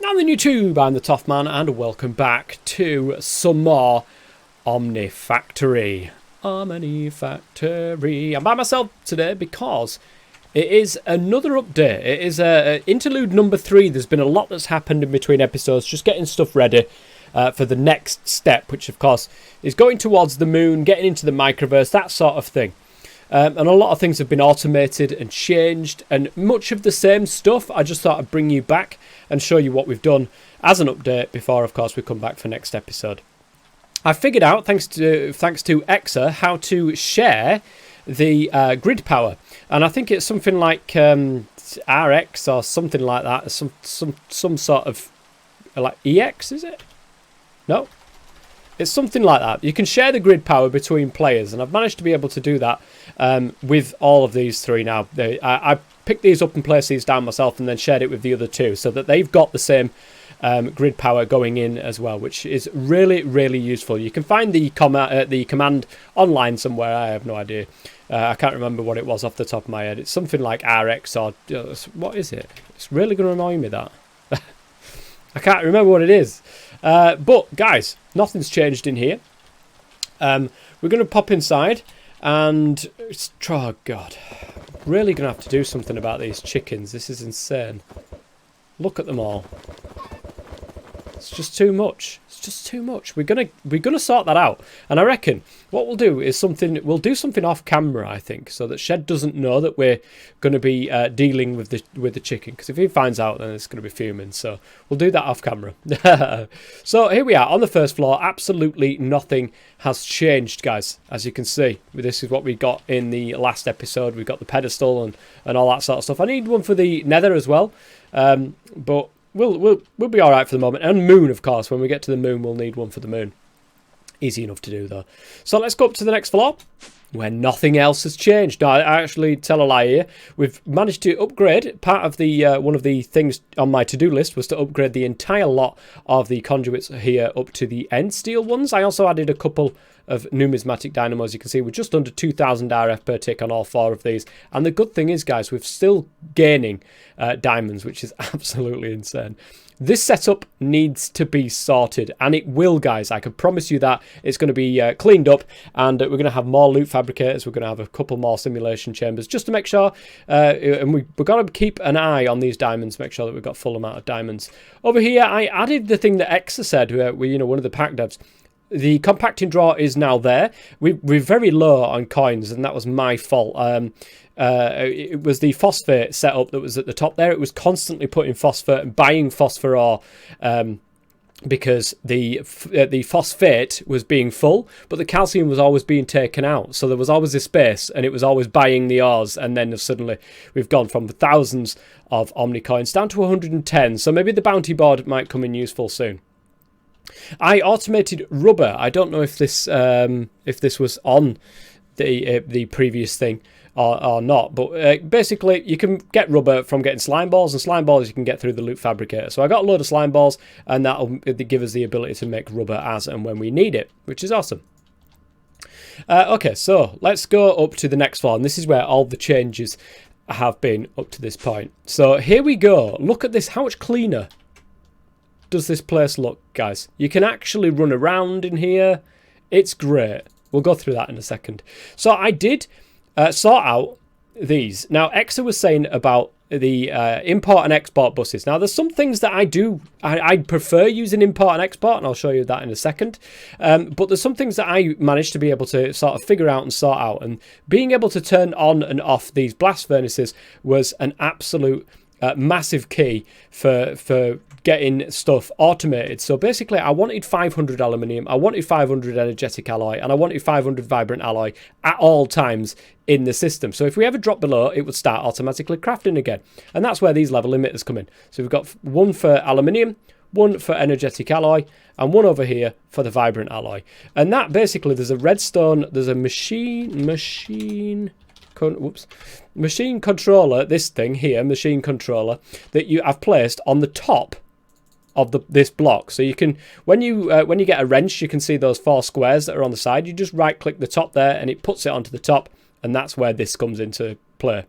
On the YouTube, I'm the Toff Man, and welcome back to some more Omnifactory. I'm by myself today because it is another update. It is interlude number 3. There's been a lot that's happened in between episodes, just getting stuff ready for the next step, which of course is going towards the moon, getting into the microverse, that sort of thing. And a lot of things have been automated and changed, and much of the same stuff. I just thought I'd bring you back and show you what we've done as an update before, of course, we come back for next episode. I figured out, thanks to Exa, how to share the grid power, and I think it's something like RX or something like that. Some sort of like EX, is it? No. It's something like that. You can share the grid power between players, and I've managed to be able to do that with all of these three now. I picked these up and placed these down myself and then shared it with the other two so that they've got the same grid power going in as well, which is really, really useful. You can find the command online somewhere. I have no idea. I can't remember what it was off the top of my head. It's something like RX or... what is it? It's really going to annoy me, that. I can't remember what it is. But, guys, nothing's changed in here. We're going to pop inside and... oh, God. Really going to have to do something about these chickens. This is insane. Look at them all. It's just too much. It's just too much. We're gonna sort that out. And I reckon what we'll do is we'll do something off camera, I think, so that Shed doesn't know that we're going to be dealing with the chicken. Because if he finds out, then it's going to be fuming. So we'll do that off camera. So here we are on the first floor. Absolutely nothing has changed, guys. As you can see, this is what we got in the last episode. We got the pedestal and all that sort of stuff. I need one for the nether as well, but we'll be all right for the moment. And moon, of course. When we get to the moon, we'll need one for the moon. Easy enough to do, though. So let's go up to the next floor, where nothing else has changed. No, I actually tell a lie here. We've managed to upgrade. Part of the one of the things on my to-do list was to upgrade the entire lot of the conduits here up to the end steel ones. I also added a couple of numismatic dynamos. You can see we're just under 2,000 RF per tick on all 4 of these. And the good thing is, guys, we're still gaining diamonds, which is absolutely insane. This setup needs to be sorted, and it will, guys. I can promise you that. It's going to be cleaned up, and we're going to have more loot fabricators. We're going to have a couple more simulation chambers just to make sure, and we've got to keep an eye on these diamonds, make sure that we've got full amount of diamonds. Over here, I added the thing that Exa said, one of the pack devs. The compacting draw is now there. We're very low on coins, and that was my fault. It was the phosphate setup that was at the top there. It was constantly putting phosphate and buying phosphor ore because the phosphate was being full, but the calcium was always being taken out. So there was always a space, and it was always buying the ores. And then suddenly we've gone from thousands of Omni coins down to 110. So maybe the bounty board might come in useful soon. I automated rubber. I don't know if this was on the previous thing or not, but basically you can get rubber from getting slime balls, and slime balls you can get through the loot fabricator. So I got a load of slime balls, and that'll give us the ability to make rubber as and when we need it, which is awesome. Okay, so let's go up to the next floor, and this is where all the changes have been up to this point. So here we go. Look at this. How much cleaner does this place look, guys? You can actually run around in here. It's great. We'll go through that in a second. So I did sort out these. Now, Exa was saying about the import and export buses. Now, there's some things that I prefer using import and export, and I'll show you that in a second. But there's some things that I managed to be able to sort of figure out and sort out. And being able to turn on and off these blast furnaces was an absolute massive key for getting stuff automated. So basically I wanted 500 aluminium, I wanted 500 energetic alloy, and I wanted 500 vibrant alloy at all times in the system. So if we ever drop below, it would start automatically crafting again. And that's where these level limiters come in. So we've got one for aluminium, one for energetic alloy, and one over here for the vibrant alloy. And that basically, there's a redstone, there's a machine controller, this thing here, machine controller, that I've placed on the top of this block. So you can, when you get a wrench, you can see those 4 squares that are on the side. You just right click the top there and it puts it onto the top, and that's where this comes into play.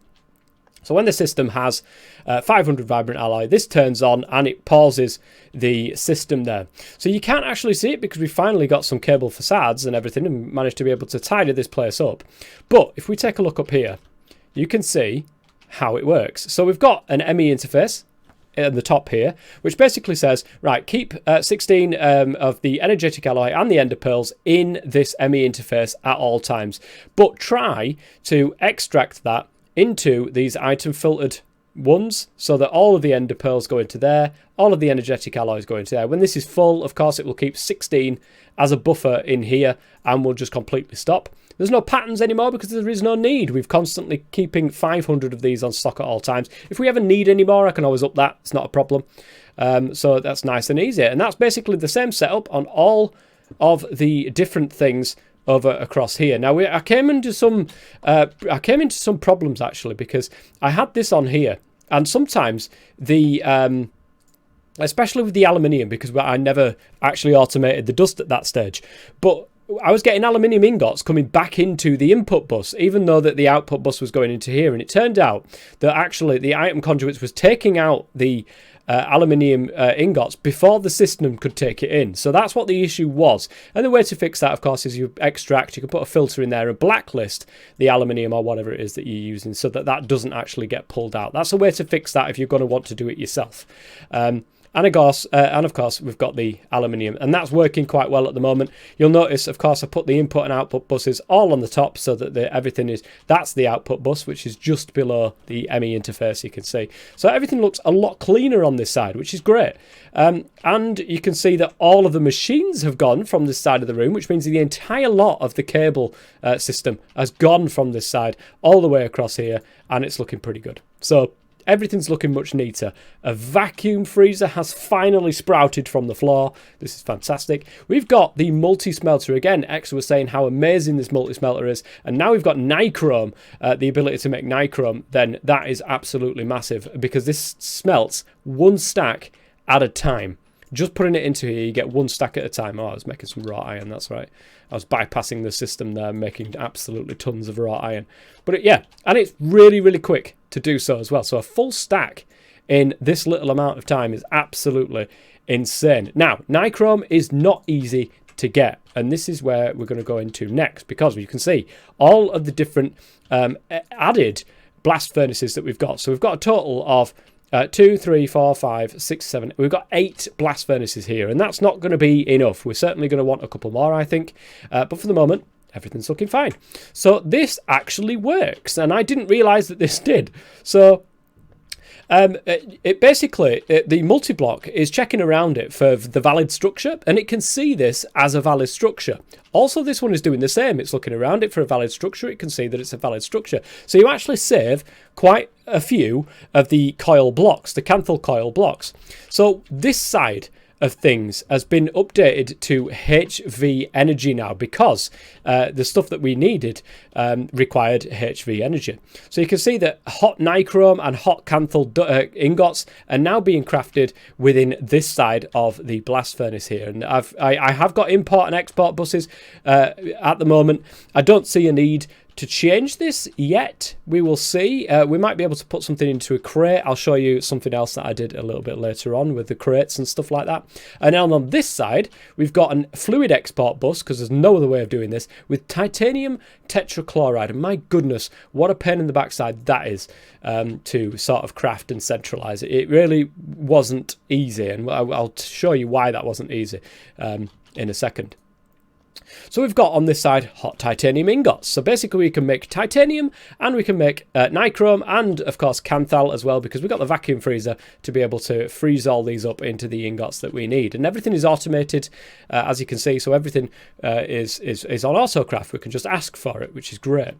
So when the system has 500 vibrant alloy, this turns on and it pauses the system there. So you can't actually see it because we finally got some cable facades and everything and managed to be able to tidy this place up. But if we take a look up here, you can see how it works. So we've got an Emmy interface at the top here, which basically says, right, keep 16 of the energetic alloy and the ender pearls in this Emmy interface at all times, but try to extract that into these item filtered ones so that all of the ender pearls go into there, all of the energetic alloys go into there. When this is full, of course, it will keep 16 as a buffer in here and will just completely stop. There's no patterns anymore because there is no need. We've constantly keeping 500 of these on stock at all times. If we ever need any more, I can always up that. It's not a problem. So that's nice and easy. And that's basically the same setup on all of the different things over across here. Now I came into some problems actually because I had this on here, and sometimes the especially with the aluminium, because I never actually automated the dust at that stage, but I was getting aluminium ingots coming back into the input bus, even though that the output bus was going into here. And it turned out that actually the item conduits was taking out the aluminium ingots before the system could take it in. So that's what the issue was. And the way to fix that, of course, is you extract. You can put a filter in there and blacklist the aluminium or whatever it is that you're using so that that doesn't actually get pulled out. That's a way to fix that if you're going to want to do it yourself. And of course, we've got the aluminium, and that's working quite well at the moment. You'll notice, of course, I put the input and output buses all on the top so that everything is, that's the output bus, which is just below the Emmy interface, you can see. So everything looks a lot cleaner on this side, which is great. And you can see that all of the machines have gone from this side of the room, which means the entire lot of the cable system has gone from this side all the way across here, and it's looking pretty good. So everything's looking much neater. A vacuum freezer has finally sprouted from the floor. This is fantastic. We've got the multi-smelter again. X was saying how amazing this multi-smelter is. And now we've got nichrome, the ability to make nichrome. Then that is absolutely massive because this smelts one stack at a time. Just putting it into here, you get one stack at a time. Oh, I was making some raw iron, that's right. I was bypassing the system there, making absolutely tons of raw iron. But yeah, and it's really, really quick to do so as well. So a full stack in this little amount of time is absolutely insane. Now, nichrome is not easy to get, and this is where we're going to go into next, because you can see all of the different added blast furnaces that we've got. So we've got a total of 2, 3, 4, 5, 6, 7. We've got 8 blast furnaces here, and that's not going to be enough. We're certainly going to want a couple more, I think. But for the moment, everything's looking fine. So this actually works, and I didn't realise that this did. So it basically, the multi-block is checking around it for the valid structure, and it can see this as a valid structure. Also, this one is doing the same. It's looking around it for a valid structure. It can see that it's a valid structure. So you actually save quite a few of the coil blocks, the Canthal coil blocks. So this side of things has been updated to HV energy now, because the stuff that we needed required HV energy. So you can see that hot nichrome and hot Canthal ingots are now being crafted within this side of the blast furnace here. And I have got import and export buses at the moment. I don't see a need to change this yet. We will see. We might be able to put something into a crate. I'll show you something else that I did a little bit later on with the crates and stuff like that. And then on this side, we've got a fluid export bus, because there's no other way of doing this, with titanium tetrachloride. And my goodness, what a pain in the backside that is to sort of craft and centralize it. It really wasn't easy, and I'll show you why that wasn't easy in a second. So we've got on this side hot titanium ingots. So basically we can make titanium, and we can make nichrome, and of course Canthal as well, because we've got the vacuum freezer to be able to freeze all these up into the ingots that we need. And everything is automated, as you can see. So everything is on autocraft. We can just ask for it, which is great.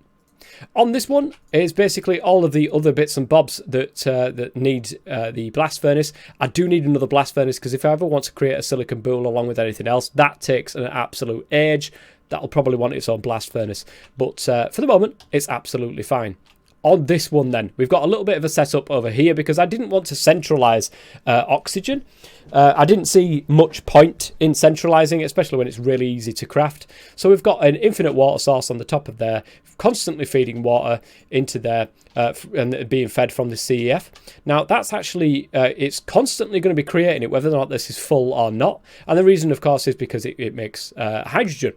On this one is basically all of the other bits and bobs that need the blast furnace. I do need another blast furnace, because if I ever want to create a silicon bool along with anything else, that takes an absolute age. That'll probably want its own blast furnace. But for the moment, it's absolutely fine. on this one then, we've got a little bit of a setup over here because I didn't want to centralize oxygen. I didn't see much point in centralizing it, especially when it's really easy to craft. So we've got an infinite water source on the top of there, constantly feeding water into there and being fed from the CEF. Now that's actually, it's constantly going to be creating it, whether or not this is full or not. And the reason, of course, is because it makes hydrogen.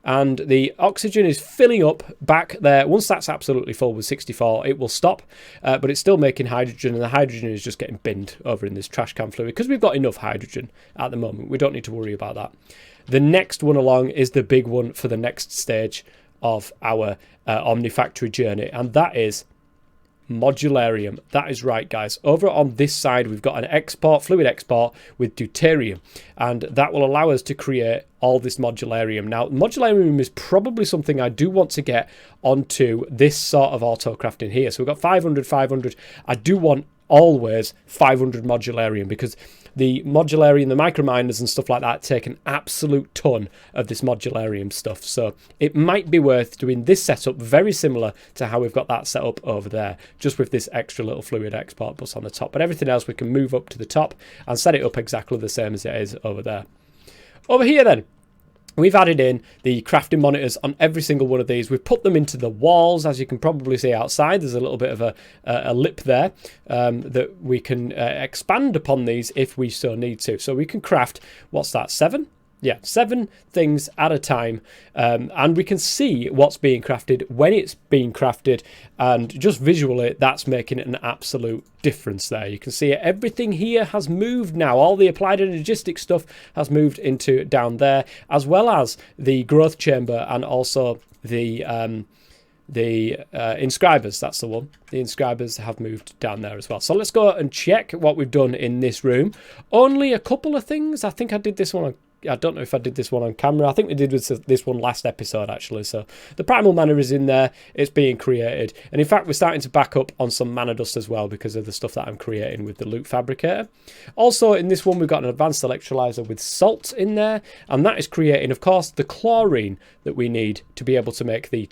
And the oxygen is filling up back there. Once that's absolutely full with 64, it will stop. But it's still making hydrogen, and the hydrogen is just getting binned over in this trash can fluid because we've got enough hydrogen at the moment. We don't need to worry about that. The next one along is the big one for the next stage of our Omnifactory journey, and that is modularium. That is right, guys. Over on this side, we've got an export, fluid export with deuterium, and that will allow us to create all this modularium. Now, modularium is probably something I do want to get onto this sort of auto crafting here. So we've got 500, 500. I do want always 500 modularium because the modularium, the microminers and stuff like that take an absolute ton of this modularium stuff. So it might be worth doing this setup very similar to how we've got that set up over there, just with this extra little fluid export bus on the top. But everything else we can move up to the top and set it up exactly the same as it is over there. Over here then, we've added in the crafting monitors on every single one of these. We've put them into the walls, as you can probably see outside. There's a little bit of a lip there that we can expand upon these if we so need to. So we can craft, what's that, 7? Yeah, 7 things at a time, and we can see what's being crafted when it's being crafted, and just visually that's making an absolute difference there. You can see it. Everything here has moved now. All the applied energistic stuff has moved into down there, as well as the growth chamber and also the inscribers. That's the one. The inscribers have moved down there as well. So let's go and check what we've done in this room. Only a couple of things. I think I did this one on, I don't know if I did this one on camera. I think we did this one last episode, actually. So the primal mana is in there. It's being created. And in fact, we're starting to back up on some mana dust as well because of the stuff that I'm creating with the loot fabricator. Also, in this one, we've got an advanced electrolyzer with salt in there. And that is creating, of course, the chlorine that we need to be able to make the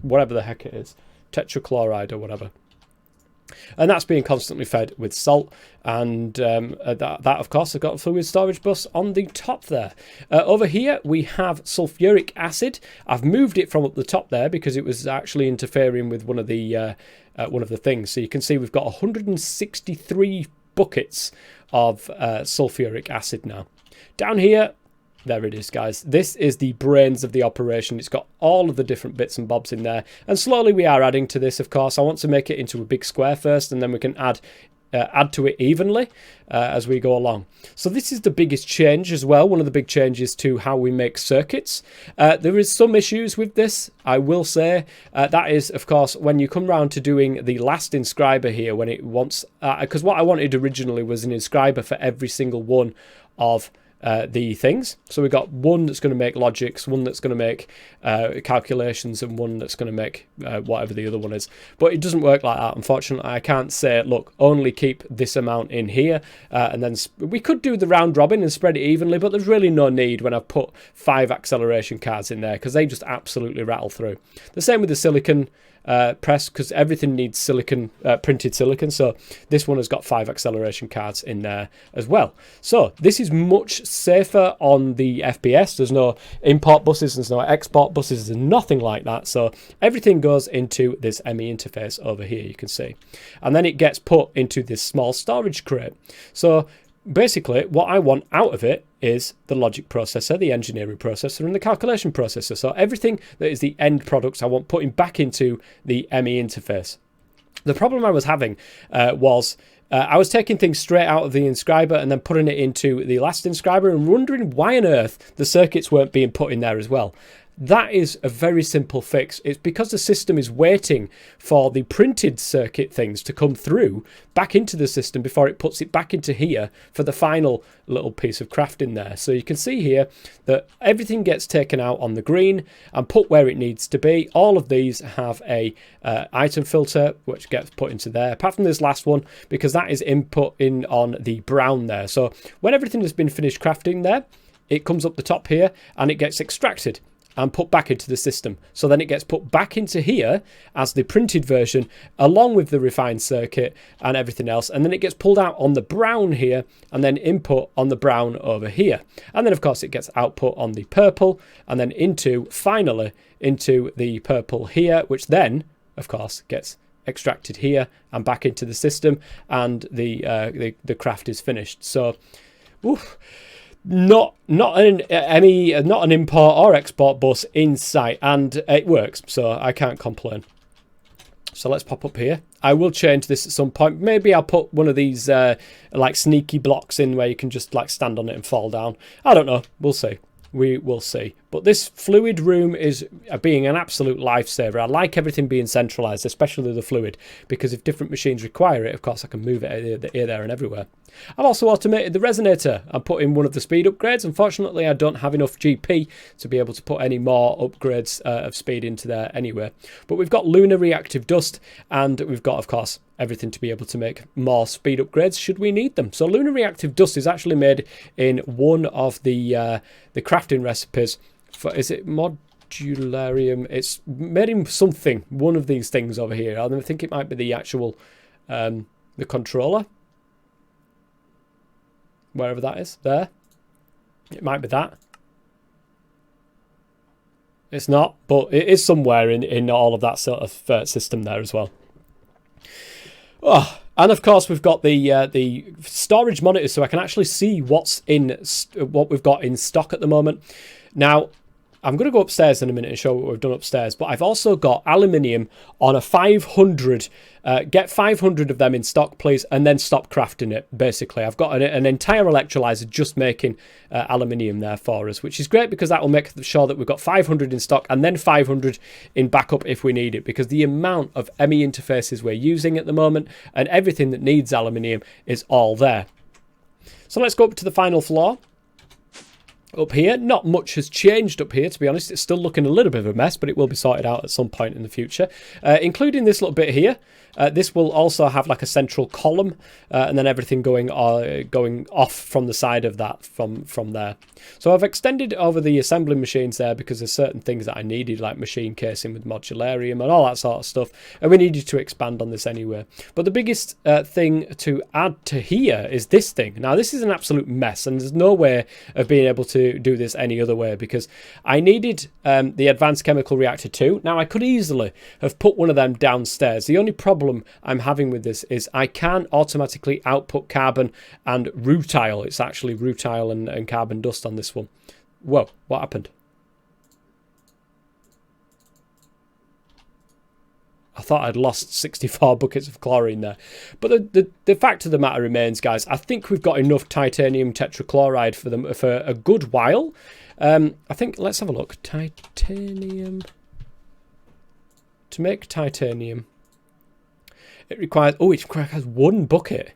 whatever the heck it is. Tetrachloride or whatever. And that's being constantly fed with salt, and that of course has got a fluid storage bus on the top there. Over here we have sulfuric acid. I've moved it from up the top there because it was actually interfering with one of the things. So you can see we've got 163 buckets of sulfuric acid now. Down here, there it is, guys. This is the brains of the operation. It's got all of the different bits and bobs in there. And slowly we are adding to this, of course. I want to make it into a big square first, and then we can add to it evenly as we go along. So this is the biggest change as well. One of the big changes to how we make circuits. There is some issues with this, I will say. That is, of course, when you come round to doing the last inscriber here, when it wants... because what I wanted originally was an inscriber for every single one of the things. So we've got one that's going to make logics, one that's going to make calculations, and one that's going to make whatever the other one is. But it doesn't work like that, unfortunately. I can't say, look, only keep this amount in here, and then we could do the round robin and spread it evenly, but there's really no need when I've put 5 acceleration cards in there, because they just absolutely rattle through. The same with the silicon press, because everything needs silicon, printed silicon, so this one has got 5 acceleration cards in there as well. So this is much safer on the FPS. There's no import buses, there's no export buses, there's nothing like that. So everything goes into this Emmy interface over here, you can see, and then it gets put into this small storage crate. So basically what I want out of it is the logic processor, the engineering processor, and the calculation processor. So everything that is the end products I want putting back into the Emmy interface. The problem I was having was I was taking things straight out of the inscriber and then putting it into the last inscriber and wondering why on earth the circuits weren't being put in there as well. That is a very simple fix. It's because the system is waiting for the printed circuit things to come through back into the system before it puts it back into here for the final little piece of crafting there. So you can see here that everything gets taken out on the green and put where it needs to be. All of these have a item filter which gets put into there, apart from this last one, because that is input in on the brown there. So when everything has been finished crafting there, it comes up the top here and it gets extracted. and put back into the system. So then it gets put back into here as the printed version, along with the refined circuit and everything else. And then it gets pulled out on the brown here, and then input on the brown over here. And then, of course, it gets output on the purple, and then finally into the purple here, which then, of course, gets extracted here and back into the system, and the craft is finished. So, oof. Not an import or export bus in sight, and it works, so I can't complain. So let's pop up here. I will change this at some point. Maybe I'll put one of these like sneaky blocks in where you can just like stand on it and fall down. I don't know. We'll see. We will see. But this fluid room is being an absolute lifesaver. I like everything being centralized, especially the fluid, because if different machines require it, of course, I can move it here, there, and everywhere. I've also automated the resonator. I put in one of the speed upgrades. Unfortunately, I don't have enough GP to be able to put any more upgrades of speed into there anyway. But we've got Lunar Reactive Dust, and we've got, of course, everything to be able to make more speed upgrades should we need them. So Lunar Reactive Dust is actually made in one of the crafting recipes for, is it Modularium? It's made in something, one of these things over here. I think it might be the actual the controller, wherever that is. There, it might be that. It's not, but it is somewhere in all of that sort of system there as well. Oh, and of course we've got the storage monitors, so I can actually see what we've got in stock at the moment. Now, I'm going to go upstairs in a minute and show what we've done upstairs, but I've also got aluminium on a 500. Get 500 of them in stock, please, and then stop crafting it, basically. I've got an entire electrolyzer just making aluminium there for us, which is great because that will make sure that we've got 500 in stock and then 500 in backup if we need it, because the amount of Emmy interfaces we're using at the moment and everything that needs aluminium is all there. So let's go up to the final floor. Up here, not much has changed up here, to be honest. It's still looking a little bit of a mess, but it will be sorted out at some point in the future, including this little bit here. This will also have like a central column, and then everything going off from the side of that from there. So I've extended over the assembly machines there because there's certain things that I needed, like machine casing with Modularium and all that sort of stuff, and we needed to expand on this anyway. But the biggest thing to add to here is this thing. Now, this is an absolute mess, and there's no way of being able to do this any other way, because I needed the Advanced Chemical Reactor 2. Now, I could easily have put one of them downstairs. The only problem I'm having with this is I can't automatically output carbon and rutile. It's actually rutile and carbon dust on this one. Whoa, what happened? I thought I'd lost 64 buckets of chlorine there. But the fact of the matter remains, guys, I think we've got enough titanium tetrachloride for them for a good while. I think, let's have a look. Titanium. To make titanium, it requires one bucket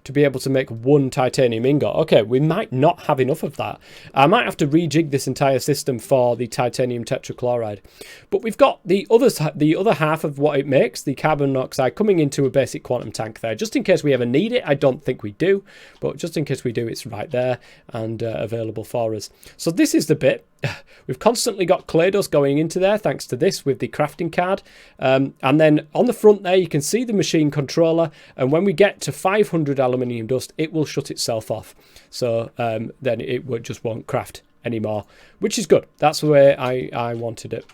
to be able to make one titanium ingot. Okay, we might not have enough of that. I might have to rejig this entire system for the titanium tetrachloride. But we've got the other half of what it makes, the carbon monoxide, coming into a basic quantum tank there, just in case we ever need it. I don't think we do, but just in case we do, it's right there and available for us. So this is the bit. We've constantly got clay dust going into there thanks to this with the crafting card, and then on the front there you can see the machine controller, and when we get to 500 aluminium dust it will shut itself off, so then it just won't craft anymore, which is good. That's the way I wanted it.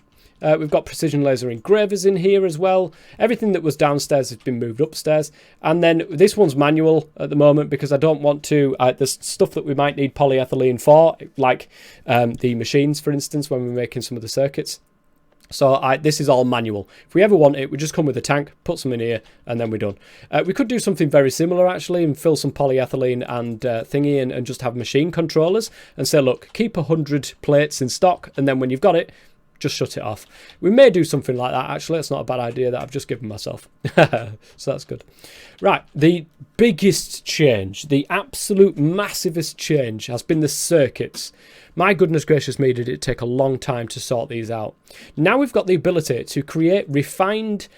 We've got precision laser engravers in here as well. Everything that was downstairs has been moved upstairs. And then this one's manual at the moment because I don't want to... there's stuff that we might need polyethylene for, like the machines, for instance, when we're making some of the circuits. So this is all manual. If we ever want it, we just come with a tank, put some in here, and then we're done. We could do something very similar, actually, and fill some polyethylene and thingy and just have machine controllers and say, look, keep 100 plates in stock, and then when you've got it, just shut it off. We may do something like that, actually. It's not a bad idea that I've just given myself. So that's good. Right, the biggest change, the absolute massivest change has been the circuits. My goodness gracious me, did it take a long time to sort these out. Now we've got the ability to create refined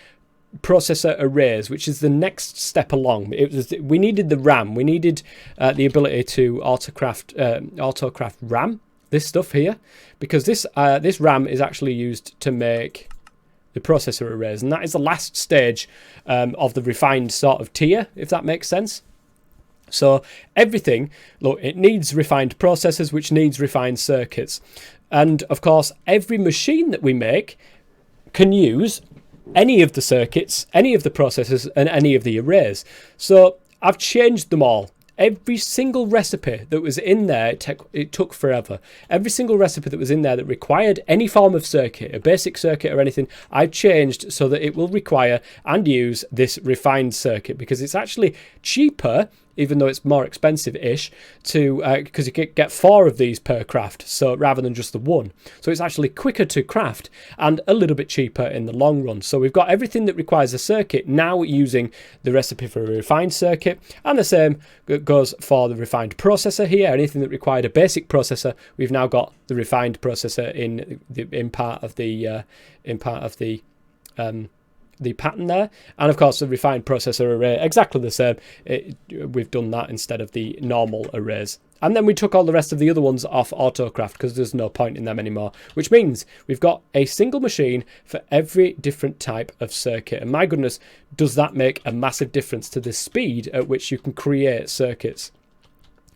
processor arrays, which is the next step along. We needed the RAM. We needed the ability to autocraft RAM. this stuff here, because this RAM is actually used to make the processor arrays, and that is the last stage of the refined sort of tier, if that makes sense. So everything, look, it needs refined processors, which needs refined circuits. And of course, every machine that we make can use any of the circuits, any of the processors, and any of the arrays. So I've changed them all. Every single recipe that was in there, it took forever. Every single recipe that was in there that required any form of circuit, a basic circuit or anything, I've changed so that it will require and use this refined circuit, because it's actually cheaper, even though it's more expensive-ish, to because you get 4 of these per craft, so rather than just the 1. So it's actually quicker to craft and a little bit cheaper in the long run. So we've got everything that requires a circuit now using the recipe for a refined circuit, and the same goes for the refined processor here. Anything that required a basic processor, we've now got the refined processor in part of the pattern there. And of course the refined processor array, exactly the same. We've done that instead of the normal arrays. And then we took all the rest of the other ones off autocraft because there's no point in them anymore, which means we've got a single machine for every different type of circuit. And my goodness, does that make a massive difference to the speed at which you can create circuits.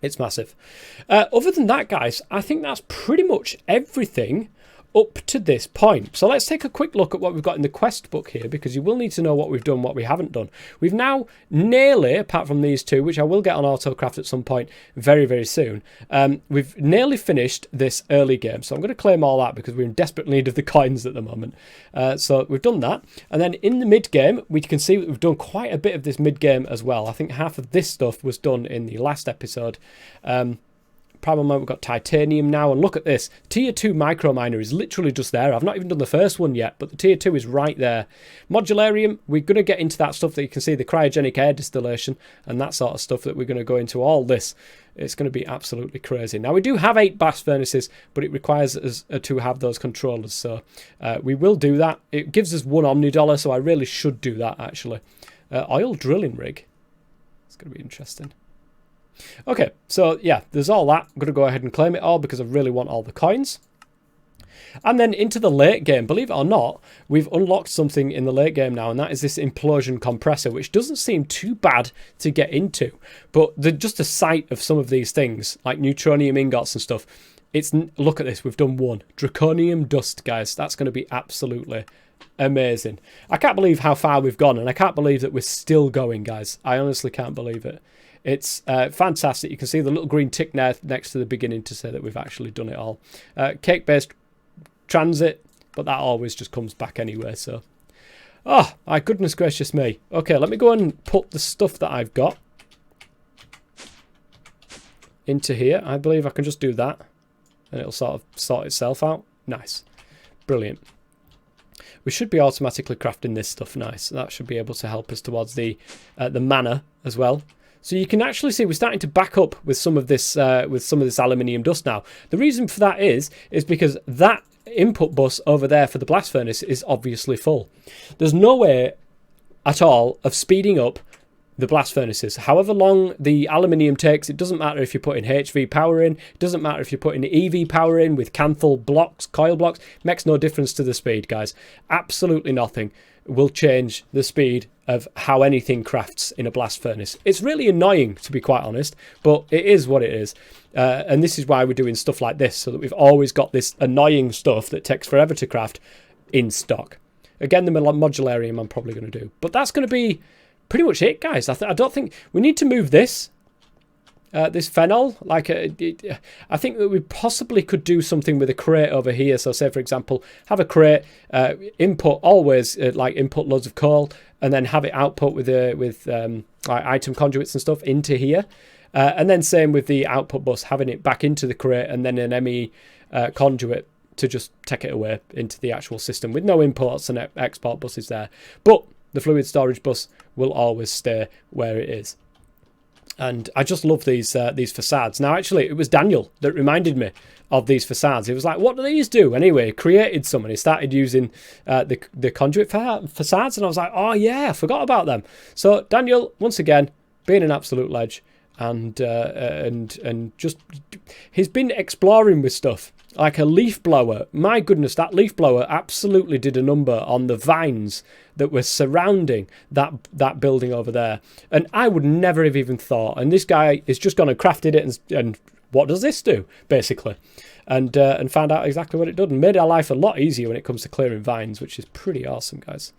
It's massive. Other than that, guys, I think that's pretty much everything up to this point. So let's take a quick look at what we've got in the quest book here, because you will need to know what we've done, what we haven't done. We've now nearly, apart from these 2, which I will get on autocraft at some point very, very soon, we've nearly finished this early game. So I'm going to claim all that because we're in desperate need of the coins at the moment. So we've done that. And then in the mid game, we can see that we've done quite a bit of this mid game as well. I think half of this stuff was done in the last episode. Problem, we've got titanium now, and look at this. Tier 2 micro miner is literally just there. I've not even done the first one yet, but the tier 2 is right there. Modularium, we're going to get into that stuff that you can see, the cryogenic air distillation and that sort of stuff, that we're going to go into all this. It's going to be absolutely crazy. Now, we do have 8 blast furnaces, but it requires us to have those controllers, so we will do that. It gives us 1 Omni dollar, so I really should do that, actually. Oil drilling rig. It's going to be interesting. Okay, so yeah, there's all that. I'm going to go ahead and claim it all because I really want all the coins. And then into the late game, believe it or not, we've unlocked something in the late game now, and that is this Implosion Compressor, which doesn't seem too bad to get into. But just a sight of some of these things, like neutronium ingots and stuff, look at this, we've done 1. Draconium dust, guys. That's going to be absolutely amazing. I can't believe how far we've gone, and I can't believe that we're still going, guys. I honestly can't believe it. It's fantastic. You can see the little green tick there next to the beginning to say that we've actually done it all. Cake-based transit, but that always just comes back anyway. So, oh, my goodness gracious me. Okay, let me go and put the stuff that I've got into here. I believe I can just do that, and it'll sort of sort itself out. Nice. Brilliant. We should be automatically crafting this stuff nice. That should be able to help us towards the mana as well. So you can actually see we're starting to back up with some of this aluminium dust now. The reason for that is because that input bus over there for the blast furnace is obviously full. There's no way at all of speeding up the blast furnaces. However long the aluminium takes, it doesn't matter if you're putting HV power in, it doesn't matter if you're putting EV power in with Canthal blocks, coil blocks, it makes no difference to the speed, guys. Absolutely nothing will change the speed of how anything crafts in a blast furnace. It's really annoying, to be quite honest, but it is what it is. And this is why we're doing stuff like this, so that we've always got this annoying stuff that takes forever to craft in stock. Again, the modularium I'm probably going to do. But that's going to be pretty much it, guys. I don't think we need to move this. This phenol, I think that we possibly could do something with a crate over here. So say, for example, have a crate, input always, input loads of coal, and then have it output with item conduits and stuff into here. And then same with the output bus, having it back into the crate and then an Emmy conduit to just take it away into the actual system with no imports and export buses there. But the fluid storage bus will always stay where it is. And I just love these facades. Now, actually, it was Daniel that reminded me of these facades. He was like, what do these do? Anyway, created some, and he started using the conduit facades. And I was like, oh, yeah, I forgot about them. So, Daniel, once again, being an absolute ledge, and just he's been exploring with stuff like a leaf blower. My goodness, that leaf blower absolutely did a number on the vines that were surrounding that building over there, and I would never have even thought. And this guy is just gone and crafted it and what does this do basically, and found out exactly what it did and made our life a lot easier when it comes to clearing vines, which is pretty awesome, guys.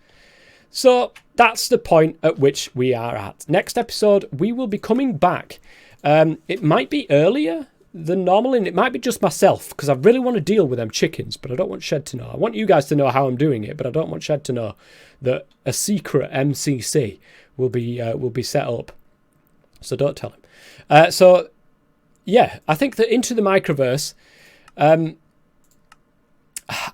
So that's the point at which we are at. Next episode, we will be coming back. It might be earlier than normal, and it might be just myself, because I really want to deal with them chickens, but I don't want Shed to know. I want you guys to know how I'm doing it, but I don't want Shed to know that a secret MCC will be set up. So don't tell him. So yeah, I think that Into the Microverse, I'm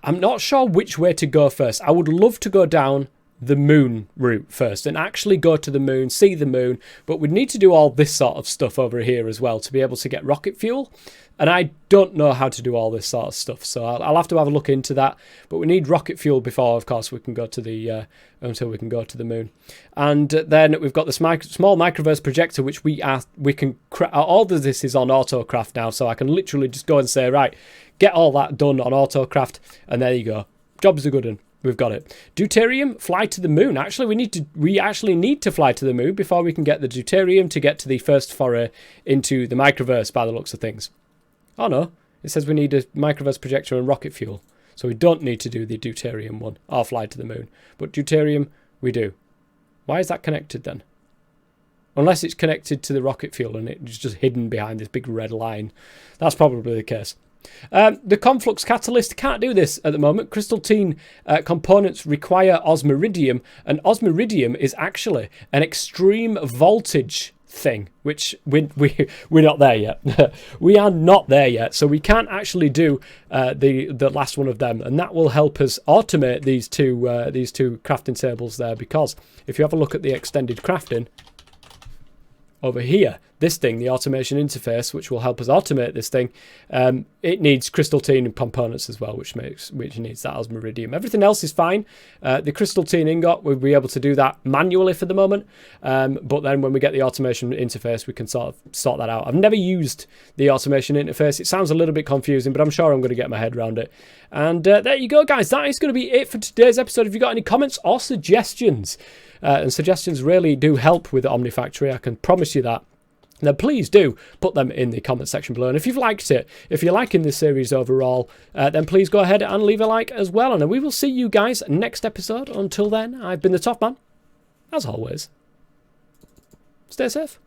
not sure which way to go first. I would love to go down the moon route first and actually go to the moon, see the moon, but we'd need to do all this sort of stuff over here as well to be able to get rocket fuel, and I don't know how to do all this sort of stuff, so I'll have to have a look into that. But we need rocket fuel before, of course, we can go to the until we can go to the moon. And then we've got the small microverse projector, which we can all of this is on autocraft now, so I can literally just go and say, right, get all that done on autocraft, and there you go, job's a good one. We've got it. Deuterium, fly to the moon. Actually, we actually need to fly to the moon before we can get the deuterium to get to the first foray into the microverse, by the looks of things. Oh no, it says we need a microverse projector and rocket fuel, so we don't need to do the deuterium one or fly to the moon. But deuterium, we do. Why is that connected then? Unless it's connected to the rocket fuel and it's just hidden behind this big red line. That's probably the case. The Conflux Catalyst can't do this at the moment. Crystalline components require osmiridium, and osmiridium is actually an extreme voltage thing, which we're not there yet. We are not there yet, so we can't actually do the last one of them, and that will help us automate these two crafting tables there, because if you have a look at the extended crafting over here, this thing, the automation interface, which will help us automate this thing, it needs crystalline components as well, which needs that osmiridium. Everything else is fine. The crystalline ingot, we'll be able to do that manually for the moment, but then when we get the automation interface, we can sort that out. I've never used the automation interface. It sounds a little bit confusing, but I'm sure I'm going to get my head around it. And there you go, guys. That is going to be it for today's episode. If you've got any comments or suggestions, and suggestions really do help with Omnifactory, I can promise you that, then please do put them in the comment section below. And if you've liked it, if you're liking this series overall, then please go ahead and leave a like as well. And we will see you guys next episode. Until then, I've been the Top Man. As always, stay safe.